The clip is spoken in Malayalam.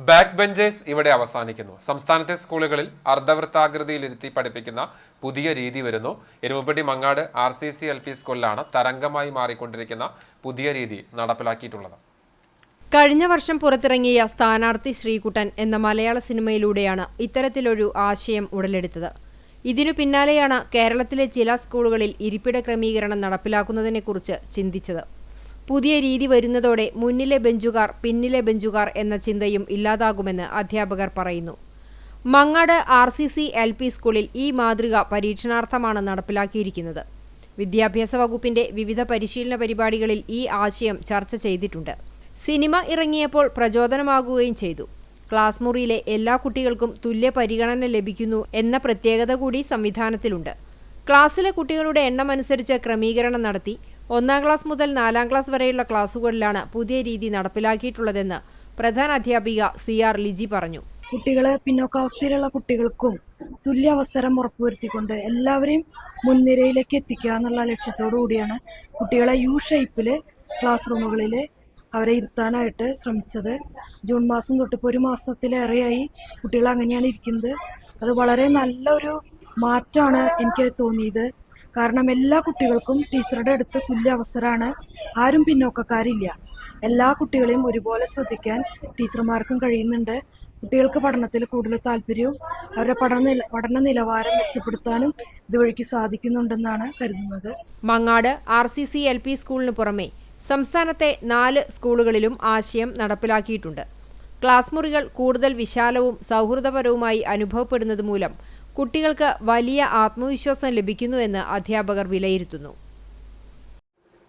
ബാക്ക് ബെഞ്ചേഴ്സ് ഇവിടെ അവസാനിക്കുന്നു. സംസ്ഥാനത്തെ സ്കൂളുകളിൽ അർദ്ധവൃത്താകൃതിയിലിരുത്തി പഠിപ്പിക്കുന്ന പുതിയ രീതി വരുന്നു. എരുമപ്പെട്ടി മങ്ങാട് RCC LP സ്കൂളിലാണ് തരംഗമായി മാറിക്കൊണ്ടിരിക്കുന്ന പുതിയ രീതി നടപ്പിലാക്കിയിട്ടുള്ളത്. കഴിഞ്ഞ വർഷം പുറത്തിറങ്ങിയ സ്ഥാനാർത്ഥി ശ്രീകുട്ടൻ എന്ന മലയാള സിനിമയിലൂടെയാണ് ഇത്തരത്തിലൊരു ആശയം ഉടലെടുത്തത്. ഇതിനു പിന്നാലെയാണ് കേരളത്തിലെ ചില സ്കൂളുകളിൽ ഇരിപ്പിട ക്രമീകരണം നടപ്പിലാക്കുന്നതിനെക്കുറിച്ച് ചിന്തിച്ചത്. പുതിയ രീതി വരുന്നതോടെ മുന്നിലെ ബെഞ്ചുകാർ പിന്നിലെ ബെഞ്ചുകാർ എന്ന ചിന്തയും ഇല്ലാതാകുമെന്ന് അധ്യാപകർ പറയുന്നു. മങ്ങാട് RCC LP സ്കൂളിൽ ഈ മാതൃക പരീക്ഷണാർത്ഥമാണ് നടപ്പിലാക്കിയിരിക്കുന്നത്. വിദ്യാഭ്യാസ വകുപ്പിന്റെ വിവിധ പരിശീലന പരിപാടികളിൽ ഈ ആശയം ചർച്ച ചെയ്തിട്ടുണ്ട്. സിനിമ ഇറങ്ങിയപ്പോൾ പ്രചോദനമാകുകയും ചെയ്തു. ക്ലാസ് മുറിയിലെ എല്ലാ കുട്ടികൾക്കും തുല്യ പരിഗണന ലഭിക്കുന്നു എന്ന പ്രത്യേകത കൂടി സംവിധാനത്തിലുണ്ട്. ക്ലാസ്സിലെ കുട്ടികളുടെ എണ്ണമനുസരിച്ച് ക്രമീകരണം നടത്തി 1ാം ക്ലാസ് മുതൽ 4ാം ക്ലാസ് വരെയുള്ള ക്ലാസുകളിലാണ് പുതിയ രീതി നടപ്പിലാക്കിയിട്ടുള്ളതെന്ന് പ്രധാന അധ്യാപിക CR ലിജി പറഞ്ഞു. കുട്ടികളെ പിന്നോക്കാവസ്ഥയിലുള്ള കുട്ടികൾക്കും തുല്യ അവസരം ഉറപ്പുവരുത്തിക്കൊണ്ട് എല്ലാവരെയും മുൻനിരയിലേക്ക് എത്തിക്കുക എന്നുള്ള ലക്ഷ്യത്തോടു കൂടിയാണ് കുട്ടികളെ ഷേപ്പിൽ ക്ലാസ് റൂമുകളിൽ അവരെ ഇരുത്താനായിട്ട് ശ്രമിച്ചത്. ജൂൺ മാസം തൊട്ട് ഇപ്പോൾ 1 മാസത്തിലേറെയായി കുട്ടികൾ അങ്ങനെയാണ് ഇരിക്കുന്നത്. അത് വളരെ നല്ലൊരു മാറ്റമാണ് എനിക്ക് തോന്നിയത്. കാരണം എല്ലാ കുട്ടികൾക്കും ടീച്ചറുടെ അടുത്ത് തുല്യ അവസരമാണ്. ആരും പിന്നോക്കക്കാരില്ല. എല്ലാ കുട്ടികളെയും ഒരുപോലെ ശ്രദ്ധിക്കാൻ ടീച്ചർമാർക്കും കഴിയുന്നുണ്ട്. കുട്ടികൾക്ക് പഠനത്തിൽ കൂടുതൽ താല്പര്യവും അവരുടെ പഠന നിലവാരം മെച്ചപ്പെടുത്താനും ഇതുവഴിക്ക് സാധിക്കുന്നുണ്ടെന്നാണ് കരുതുന്നത്. മങ്ങാട് RCC LP സ്കൂളിന് പുറമെ സംസ്ഥാനത്തെ 4 സ്കൂളുകളിലും ആശയം നടപ്പിലാക്കിയിട്ടുണ്ട്. ക്ലാസ് മുറികൾ കൂടുതൽ വിശാലവും സൗഹൃദപരവുമായി അനുഭവപ്പെടുന്നത് മൂലം കുട്ടികൾക്ക് വലിയ ആത്മവിശ്വാസം ലഭിക്കുന്നുവെന്ന് അധ്യാപകർ വിലയിരുത്തുന്നു.